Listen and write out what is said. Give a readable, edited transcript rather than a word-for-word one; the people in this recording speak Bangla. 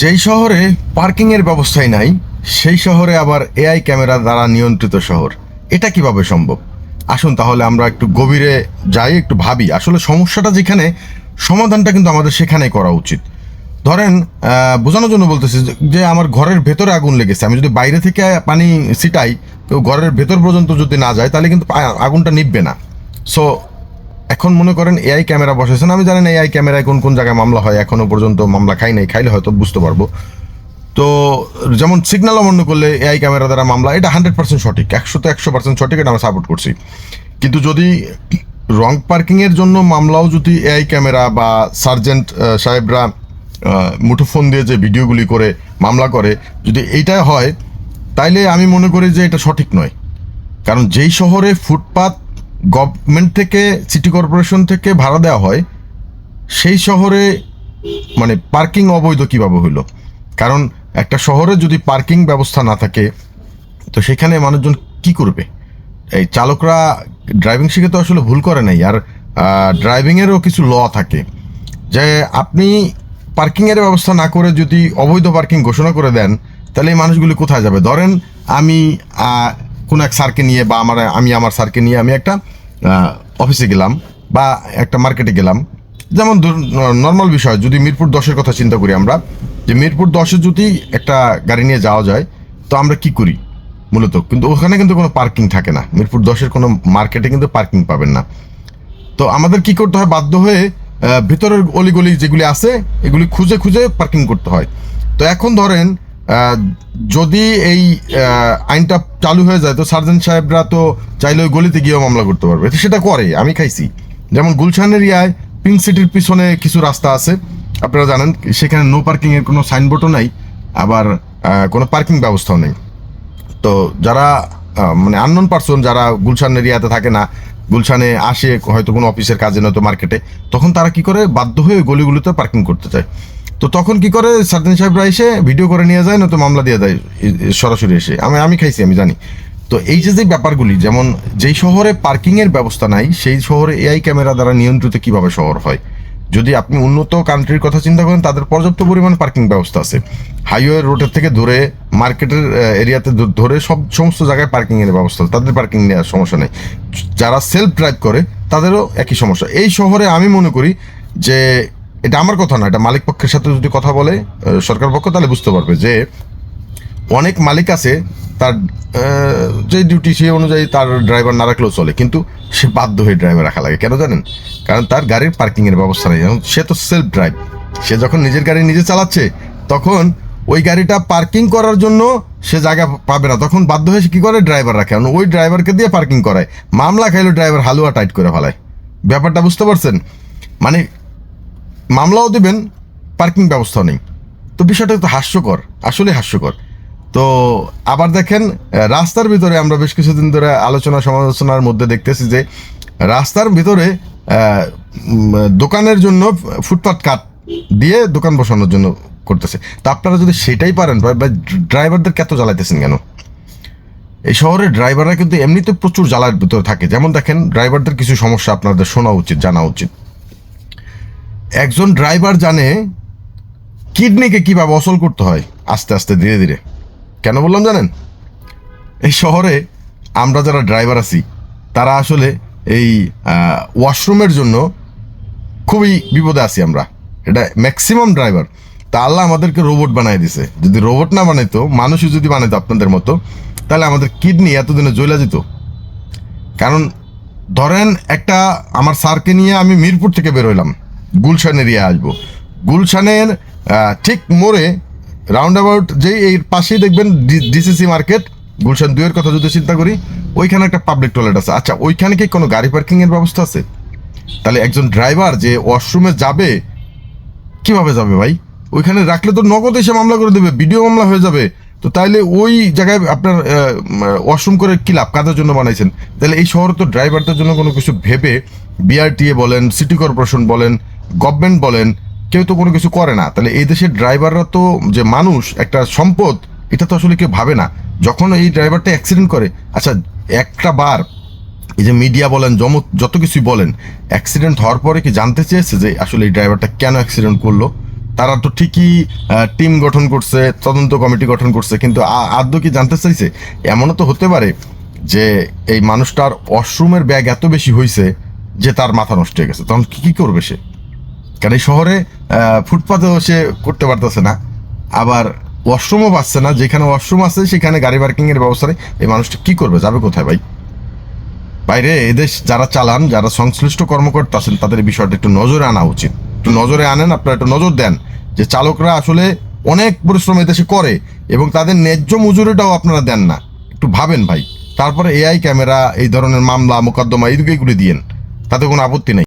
যেই শহরে পার্কিংয়ের ব্যবস্থাই নাই সেই শহরে আবার এআই ক্যামেরা দ্বারা নিয়ন্ত্রিত শহর, এটা কিভাবে সম্ভব? আসুন তাহলে আমরা একটু গভীরে যাই, একটু ভাবি আসলে সমস্যাটা যেখানে, সমাধানটা কিন্তু আমাদের সেখানেই করা উচিত। ধরেন বোঝানোর জন্য বলতেছি যে আমার ঘরের ভেতরে আগুন লেগেছে, আমি যদি বাইরে থেকে পানি ছিটাই তো ঘরের ভেতর পর্যন্ত যদি না যায় তাহলে কিন্তু আগুনটা নিভবে না। সো এখন মনে করেন এআই ক্যামেরা বসেছেন, আমি জানি না এআই ক্যামেরায় কোন কোন জায়গায় মামলা হয়, এখনো পর্যন্ত মামলা খাই নাই, খাইলে হয়তো বুঝতে পারবো। তো যেমন সিগন্যাল অমান্য করলে এআই ক্যামেরা দ্বারা মামলা, এটা 100% সঠিক, 100% সঠিক, এটা আমি সাপোর্ট করছি। কিন্তু যদি রং পার্কিংয়ের জন্য মামলাও যদি এআই ক্যামেরা বা সার্জেন্ট সাহেবরা মুঠোফোন দিয়ে যে ভিডিওগুলি করে মামলা করে, যদি এইটা হয় তাইলে আমি মনে করি যে এটা সঠিক নয়। কারণ যেই শহরে ফুটপাত গভর্নমেন্ট থেকে, সিটি কর্পোরেশন থেকে ভাড়া দেওয়া হয়, সেই শহরে মানে পার্কিং অবৈধ কিভাবে হইলো? কারণ একটা শহরে যদি পার্কিং ব্যবস্থা না থাকে তো সেখানে মানুষজন কি করবে? এই চালকরা ড্রাইভিং শিখে তো আসলে ভুল করে নাই। আর ড্রাইভিংয়েরও কিছু ল থাকে যে আপনি পার্কিংয়ের ব্যবস্থা না করে যদি অবৈধ পার্কিং ঘোষণা করে দেন তাহলে এই মানুষগুলি কোথায় যাবে? ধরেন আমি কোনো এক স্যারকে নিয়ে বা আমি আমার স্যারকে নিয়ে আমি একটা অফিসে গেলাম বা একটা মার্কেটে গেলাম, যেমন নর্মাল বিষয়, যদি মিরপুর 10-এর কথা চিন্তা করি আমরা, যে মিরপুর 10-এ যদি একটা গাড়ি নিয়ে যাওয়া যায় তো আমরা কি করি মূলত? কিন্তু ওখানে কিন্তু কোনো পার্কিং থাকে না, মিরপুর 10-এর কোনো মার্কেটে কিন্তু পার্কিং পাবেন না। তো আমাদের কি করতে হয়? বাধ্য হয়ে ভিতরের অলিগলি যেগুলি আছে এগুলি খুঁজে খুঁজে পার্কিং করতে হয়। তো এখন ধরেন যদি এই আইনটা চালু হয়ে যায় তো সার্জেন্ট সাহেবরা তো চাইলে ওই গলিতে গিয়েও মামলা করতে পারবে, তো সেটা করে, আমি খাইছি। যেমন গুলশান এরিয়ায় পিঙ্ক সিটির পিছনে কিছু রাস্তা আছে, আপনারা জানেন, সেখানে নো পার্কিংয়ের কোনো সাইনবোর্ডও নাই, আবার কোনো পার্কিং ব্যবস্থাও নেই। তো যারা মানে আননোন পার্সন, যারা গুলশান এরিয়াতে থাকে না, গুলশানে আসে হয়তো কোনো অফিসের কাজে নয়তো মার্কেটে, তখন তারা কি করে? বাধ্য হয়ে গলিগুলোতে পার্কিং করতে চায়। তো তখন কি করে? সার্জেন্ট সাহেবরা এসে ভিডিও করে নিয়ে যায়, নয়তো মামলা দিয়ে দেয় সরাসরি এসে। আমি খাইছি, আমি জানি। তো এই যে ব্যাপারগুলি, যেমন যেই শহরে পার্কিংয়ের ব্যবস্থা নাই সেই শহরে এআই ক্যামেরা দ্বারা নিয়ন্ত্রিত কিভাবে শহর হয়? যদি আপনি উন্নত কান্ট্রির কথা চিন্তা করেন, তাদের পর্যাপ্ত পরিমাণ পার্কিং ব্যবস্থা আছে, হাইওয়ে রোডের থেকে ধরে মার্কেটের এরিয়াতে ধরে সমস্ত জায়গায় পার্কিং এর ব্যবস্থা, তাদের পার্কিং নেওয়ার সমস্যা নেই। যারা সেলফ ড্রাইভ করে তাদেরও একই সমস্যা। এই শহরে আমি মনে করি যে, এটা আমার কথা না, এটা মালিক পক্ষের সাথে যদি কথা বলে সরকার পক্ষ, তাহলে বুঝতে পারবে যে অনেক মালিক আছে তার যে ডিউটি সেই অনুযায়ী তার ড্রাইভার না রাখলেও চলে, কিন্তু সে বাধ্য হয়ে ড্রাইভার রাখা লাগে। কেন জানেন? কারণ তার গাড়ির পার্কিংয়ের ব্যবস্থা নেই। সে তো সেলফ ড্রাইভ, সে যখন নিজের গাড়ি নিজে চালাচ্ছে তখন ওই গাড়িটা পার্কিং করার জন্য সে জায়গা পাবে না, তখন বাধ্য হয়ে সে কী করে? ড্রাইভার রাখে। ওই ড্রাইভারকে দিয়ে পার্কিং করায়, মামলা খাইলো ড্রাইভার হালুয়া টাইট করে ফেলায়। ব্যাপারটা বুঝতে পারছেন? মানে মামলাও দেবেন, পার্কিং ব্যবস্থাও নেই। তো বিষয়টা তো হাস্যকর, আসলে হাস্যকর। তো আবার দেখেন রাস্তার ভিতরে, আমরা বেশ কিছুদিন ধরে আলোচনা সমালোচনার মধ্যে দেখতেছি যে রাস্তার ভিতরে দোকানের জন্য ফুটপাত কাট দিয়ে দোকান বসানোর জন্য করতেছে। তো আপনারা যদি সেটাই পারেন, ড্রাইভারদের কত জ্বালাইতেছেন কেন? এই শহরের ড্রাইভাররা কিন্তু এমনিতে প্রচুর জ্বালার ভিতরে থাকে। যেমন দেখেন, ড্রাইভারদের কিছু সমস্যা আপনাদের শোনা উচিত, জানা উচিত। একজন ড্রাইভার জানে কিডনিকে কিভাবে অচল করতে হয়, আস্তে আস্তে, ধীরে ধীরে। কেন বললাম জানেন? এই শহরে আমরা যারা ড্রাইভার আছি তারা আসলে এই ওয়াশরুমের জন্য খুবই বিপদে আছি আমরা, এটা ম্যাক্সিমাম ড্রাইভার। তা আল্লাহ আমাদেরকে রোবট বানাই দিছে। যদি রোবট না বানাইতো, মানুষই যদি বানাইতো আপনাদের মতো, তাহলে আমাদের কিডনি এতদিনে জ্বলা যেত। কারণ ধরেন একটা, আমার স্যারকে নিয়ে আমি মিরপুর থেকে বের হইলাম, গুলশান এরিয়া আসবো, গুলশানের ঠিক মোড়ে রাউন্ড অ্যাবাউট যেই এর পাশেই দেখবেন ডিসিসি মার্কেট, গুলশান 2-এর কথা যদি চিন্তা করি, ওইখানে একটা পাবলিক টয়লেট আছে। আচ্ছা, ওইখানে কি কোনো গাড়ি পার্কিং এর ব্যবস্থা আছে? তাহলে একজন ড্রাইভার যে ওয়াশরুমে যাবে কিভাবে যাবে ভাই? ওইখানে রাখলে তো নগদ এসে মামলা করে দেবে, ভিডিও মামলা হয়ে যাবে। তো তাইলে ওই জায়গায় আপনার ওয়াশরুম করে কি লাভ? কাদের জন্য বানাইছেন? তাহলে এই শহরে তো ড্রাইভারদের জন্য কোনো কিছু ভেবে বিআরটিএ বলেন, সিটি কর্পোরেশন বলেন, গভর্নমেন্ট বলেন, কেউ তো কোনো কিছু করে না। তাহলে এই দেশের ড্রাইভাররা তো যে মানুষ, একটা সম্পদ, এটা তো আসলে কেউ ভাবে না। যখন এই ড্রাইভারটা অ্যাক্সিডেন্ট করে, আচ্ছা একটা বার এই যে মিডিয়া বলেন, যত কিছুই বলেন, অ্যাক্সিডেন্ট হওয়ার পরে কি জানতে চেয়েছে যে আসলে এই ড্রাইভারটা কেন অ্যাক্সিডেন্ট করলো? তারা তো ঠিকই টিম গঠন করছে, তদন্ত কমিটি গঠন করছে, কিন্তু আদৌ কি জানতে চাইছে? এমনও তো হতে পারে যে এই মানুষটার ওয়াশরুমের ব্যাগ এত বেশি হয়েছে যে তার মাথা নষ্ট হয়ে গেছে, তখন কি করবে সে? কারণ এই শহরে ফুটপাতেও সে করতে পারতেছে না, আবার ওয়াশরুমও পাচ্ছে না। যেখানে ওয়াশরুম আছে সেখানে গাড়ি পার্কিং এর ব্যবস্থা নেই। এই মানুষটা কি করবে, যাবে কোথায় ভাই? বাইরে এদেশ যারা চালান, যারা সংশ্লিষ্ট কর্মকর্তা আছেন, তাদের এই বিষয়টা একটু নজরে আনা উচিত। একটু নজরে আনেন, আপনারা একটু নজর দেন যে চালকরা আসলে অনেক পরিশ্রম এদেশে করে এবং তাদের ন্যায্য মজুরিটাও আপনারা দেন না। একটু ভাবেন ভাই। তারপরে এআই ক্যামেরা, এই ধরনের মামলা মোকদ্দমা এইগুলি দিয়েন, তাতে কোনো আপত্তি নেই।